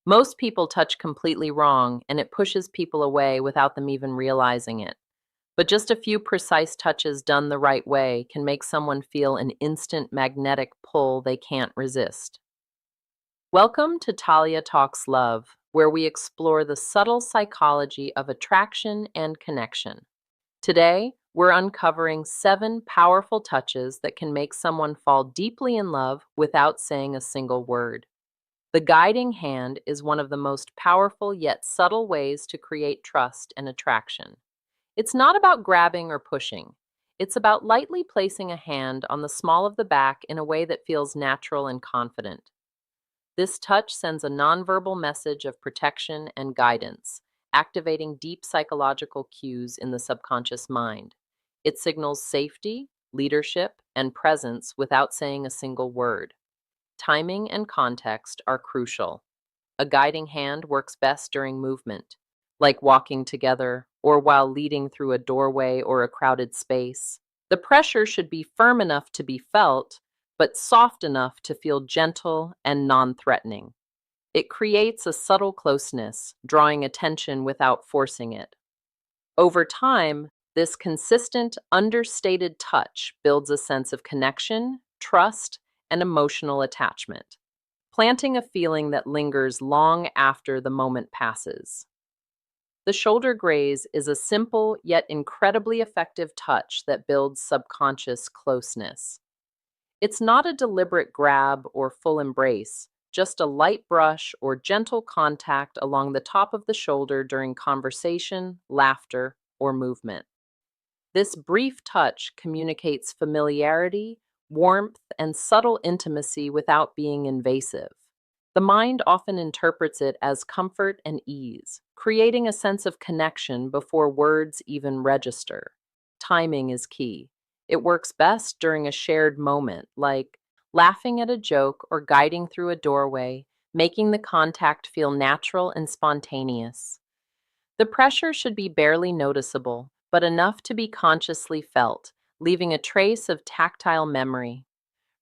Most people touch completely wrong, and it pushes people away without them even realizing it. But just a few precise touches done the right way can make someone feel an instant magnetic pull they can't resist. Welcome to Talia Talks Love, where we explore the subtle psychology of attraction and connection. Today, we're uncovering 7 powerful touches that can make someone fall deeply in love without saying a single word. The guiding hand is one of the most powerful yet subtle ways to create trust and attraction. It's not about grabbing or pushing. It's about lightly placing a hand on the small of the back in a way that feels natural and confident. This touch sends a nonverbal message of protection and guidance, activating deep psychological cues in the subconscious mind. It signals safety, leadership, and presence without saying a single word. Timing and context are crucial. A guiding hand works best during movement, like walking together or while leading through a doorway or a crowded space. The pressure should be firm enough to be felt, but soft enough to feel gentle and non-threatening. It creates a subtle closeness, drawing attention without forcing it. Over time, this consistent, understated touch builds a sense of connection, trust, and emotional attachment, planting a feeling that lingers long after the moment passes. The shoulder graze is a simple yet incredibly effective touch that builds subconscious closeness. It's not a deliberate grab or full embrace, just a light brush or gentle contact along the top of the shoulder during conversation, laughter, or movement. This brief touch communicates familiarity, warmth, and subtle intimacy without being invasive. The mind often interprets it as comfort and ease, creating a sense of connection before words even register. Timing is key. It works best during a shared moment, like laughing at a joke or guiding through a doorway, making the contact feel natural and spontaneous. The pressure should be barely noticeable, but enough to be consciously felt, leaving a trace of tactile memory.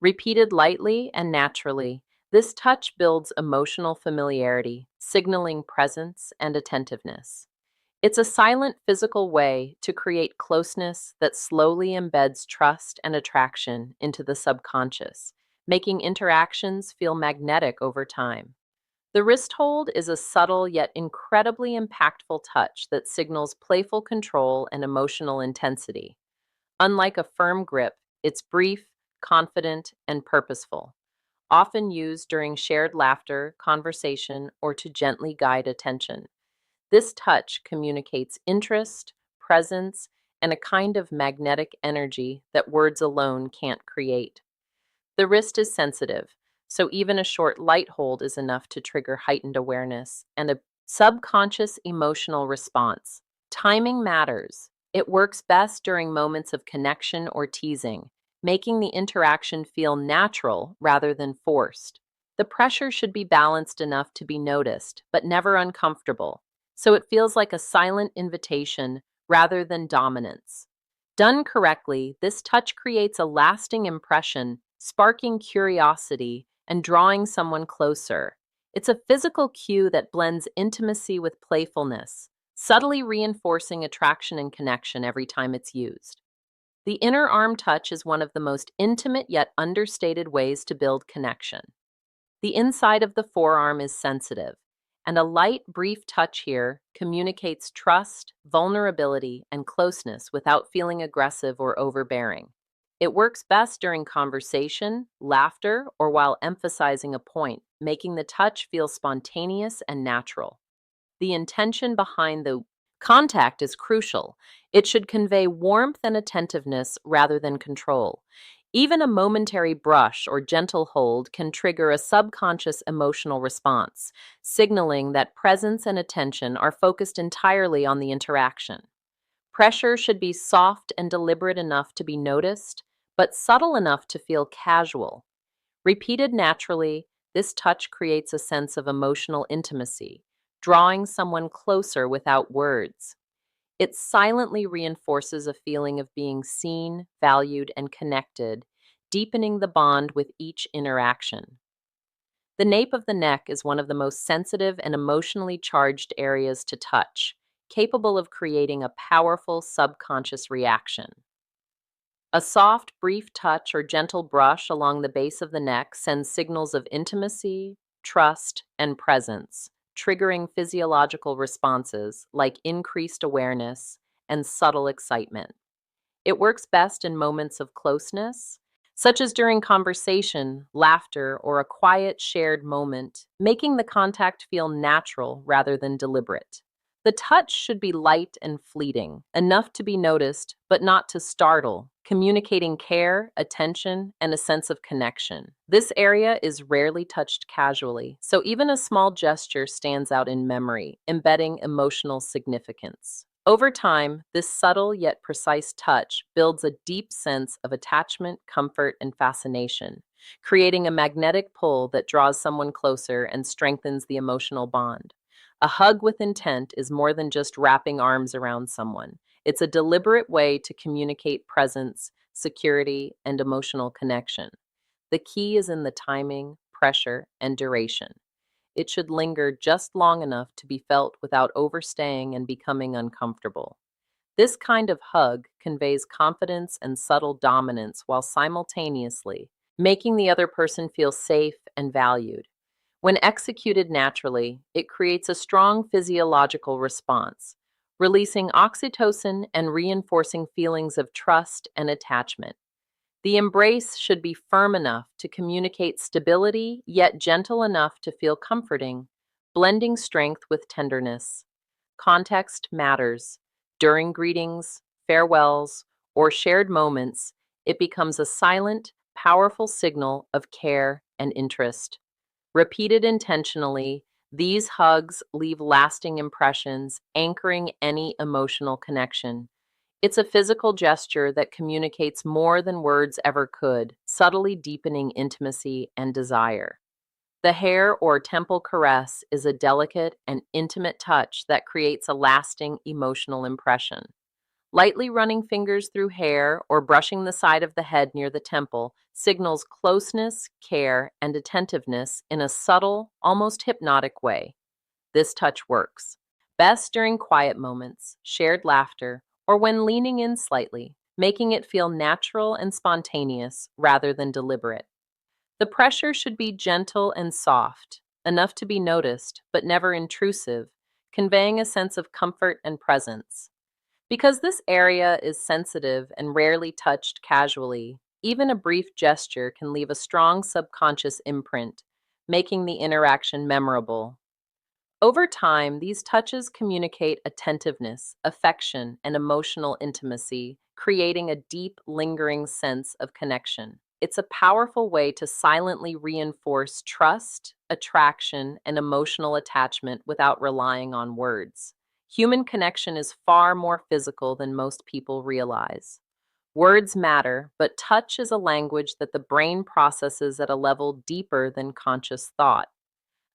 Repeated lightly and naturally, this touch builds emotional familiarity, signaling presence and attentiveness. It's a silent physical way to create closeness that slowly embeds trust and attraction into the subconscious, making interactions feel magnetic over time. The wrist hold is a subtle yet incredibly impactful touch that signals playful control and emotional intensity. Unlike a firm grip, it's brief, confident, and purposeful, often used during shared laughter, conversation, or to gently guide attention. This touch communicates interest, presence, and a kind of magnetic energy that words alone can't create. The wrist is sensitive, so even a short light hold is enough to trigger heightened awareness and a subconscious emotional response. Timing matters. It works best during moments of connection or teasing, making the interaction feel natural rather than forced. The pressure should be balanced enough to be noticed, but never uncomfortable, so it feels like a silent invitation rather than dominance. Done correctly, this touch creates a lasting impression, sparking curiosity and drawing someone closer. It's a physical cue that blends intimacy with playfulness, subtly reinforcing attraction and connection every time it's used. The inner arm touch is one of the most intimate yet understated ways to build connection. The inside of the forearm is sensitive, and a light, brief touch here communicates trust, vulnerability, and closeness without feeling aggressive or overbearing. It works best during conversation, laughter, or while emphasizing a point, making the touch feel spontaneous and natural. The intention behind the contact is crucial. It should convey warmth and attentiveness rather than control. Even a momentary brush or gentle hold can trigger a subconscious emotional response, signaling that presence and attention are focused entirely on the interaction. Pressure should be soft and deliberate enough to be noticed, but subtle enough to feel casual. Repeated naturally, this touch creates a sense of emotional intimacy, drawing someone closer without words. It silently reinforces a feeling of being seen, valued, and connected, deepening the bond with each interaction. The nape of the neck is one of the most sensitive and emotionally charged areas to touch, capable of creating a powerful subconscious reaction. A soft, brief touch or gentle brush along the base of the neck sends signals of intimacy, trust, and presence, triggering physiological responses like increased awareness and subtle excitement. It works best in moments of closeness, such as during conversation, laughter, or a quiet shared moment, making the contact feel natural rather than deliberate. The touch should be light and fleeting, enough to be noticed, but not to startle, communicating care, attention, and a sense of connection. This area is rarely touched casually, so even a small gesture stands out in memory, embedding emotional significance. Over time, this subtle yet precise touch builds a deep sense of attachment, comfort, and fascination, creating a magnetic pull that draws someone closer and strengthens the emotional bond. A hug with intent is more than just wrapping arms around someone. It's a deliberate way to communicate presence, security, and emotional connection. The key is in the timing, pressure, and duration. It should linger just long enough to be felt without overstaying and becoming uncomfortable. This kind of hug conveys confidence and subtle dominance while simultaneously making the other person feel safe and valued. When executed naturally, it creates a strong physiological response, releasing oxytocin and reinforcing feelings of trust and attachment. The embrace should be firm enough to communicate stability, yet gentle enough to feel comforting, blending strength with tenderness. Context matters. During greetings, farewells, or shared moments, it becomes a silent, powerful signal of care and interest. Repeated intentionally, these hugs leave lasting impressions, anchoring any emotional connection. It's a physical gesture that communicates more than words ever could, subtly deepening intimacy and desire. The hair or temple caress is a delicate and intimate touch that creates a lasting emotional impression. Lightly running fingers through hair or brushing the side of the head near the temple signals closeness, care, and attentiveness in a subtle, almost hypnotic way. This touch works best during quiet moments, shared laughter, or when leaning in slightly, making it feel natural and spontaneous rather than deliberate. The pressure should be gentle and soft, enough to be noticed, but never intrusive, conveying a sense of comfort and presence. Because this area is sensitive and rarely touched casually, even a brief gesture can leave a strong subconscious imprint, making the interaction memorable. Over time, these touches communicate attentiveness, affection, and emotional intimacy, creating a deep, lingering sense of connection. It's a powerful way to silently reinforce trust, attraction, and emotional attachment without relying on words. Human connection is far more physical than most people realize. Words matter, but touch is a language that the brain processes at a level deeper than conscious thought.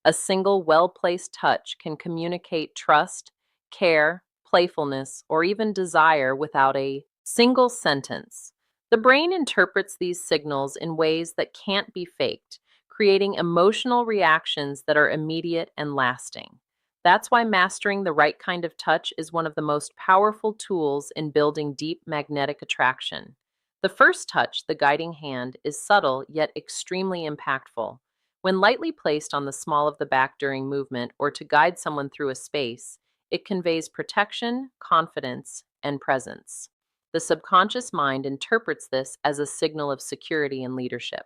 A single well placed touch can communicate trust, care, playfulness, or even desire without a single sentence. The brain interprets these signals in ways that can't be faked, creating emotional reactions that are immediate and lasting. That's why mastering the right kind of touch is one of the most powerful tools in building deep magnetic attraction. The first touch, the guiding hand, is subtle yet extremely impactful. When lightly placed on the small of the back during movement or to guide someone through a space, it conveys protection, confidence, and presence. The subconscious mind interprets this as a signal of security and leadership,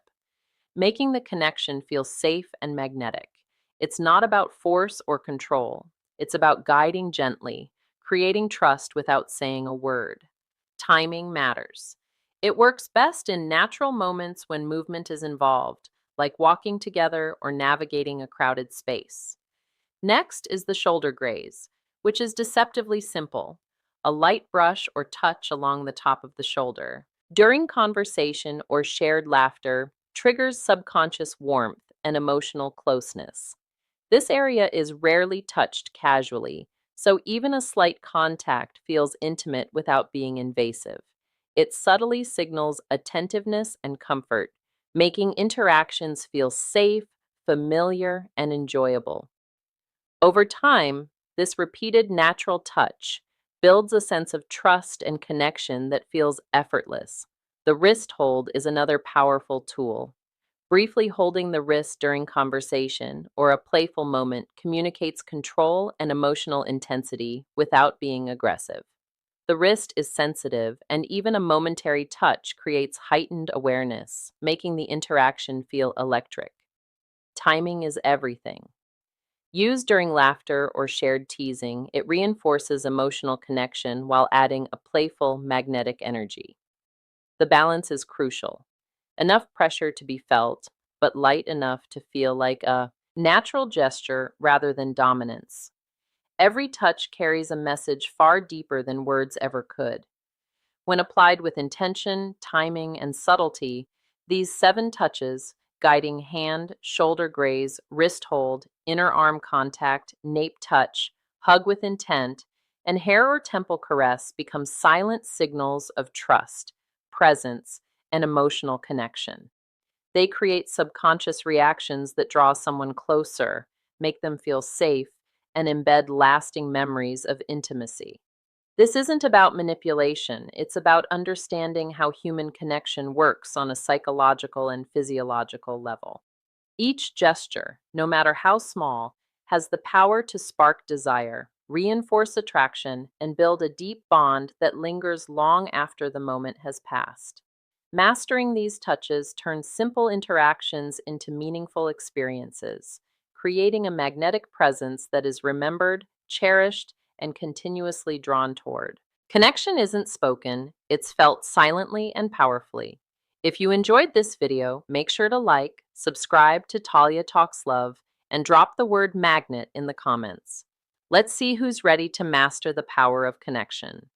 making the connection feel safe and magnetic. It's not about force or control, it's about guiding gently, creating trust without saying a word. Timing matters. It works best in natural moments when movement is involved, like walking together or navigating a crowded space. Next is the shoulder graze, which is deceptively simple, a light brush or touch along the top of the shoulder. During conversation or shared laughter, triggers subconscious warmth and emotional closeness. This area is rarely touched casually, so even a slight contact feels intimate without being invasive. It subtly signals attentiveness and comfort, making interactions feel safe, familiar, and enjoyable. Over time, this repeated natural touch builds a sense of trust and connection that feels effortless. The wrist hold is another powerful tool. Briefly holding the wrist during conversation or a playful moment communicates control and emotional intensity without being aggressive. The wrist is sensitive, and even a momentary touch creates heightened awareness, making the interaction feel electric. Timing is everything. Used during laughter or shared teasing, it reinforces emotional connection while adding a playful, magnetic energy. The balance is crucial. Enough pressure to be felt, but light enough to feel like a natural gesture rather than dominance. Every touch carries a message far deeper than words ever could. When applied with intention, timing, and subtlety, these 7 touches, guiding hand, shoulder graze, wrist hold, inner arm contact, nape touch, hug with intent, and hair or temple caress, become silent signals of trust, presence, and emotional connection. They create subconscious reactions that draw someone closer, make them feel safe, and embed lasting memories of intimacy. This isn't about manipulation, it's about understanding how human connection works on a psychological and physiological level. Each gesture, no matter how small, has the power to spark desire, reinforce attraction, and build a deep bond that lingers long after the moment has passed. Mastering these touches turns simple interactions into meaningful experiences, creating a magnetic presence that is remembered, cherished, and continuously drawn toward. Connection isn't spoken, it's felt silently and powerfully. If you enjoyed this video, make sure to like, subscribe to Talia Talks Love, and drop the word magnet in the comments. Let's see who's ready to master the power of connection.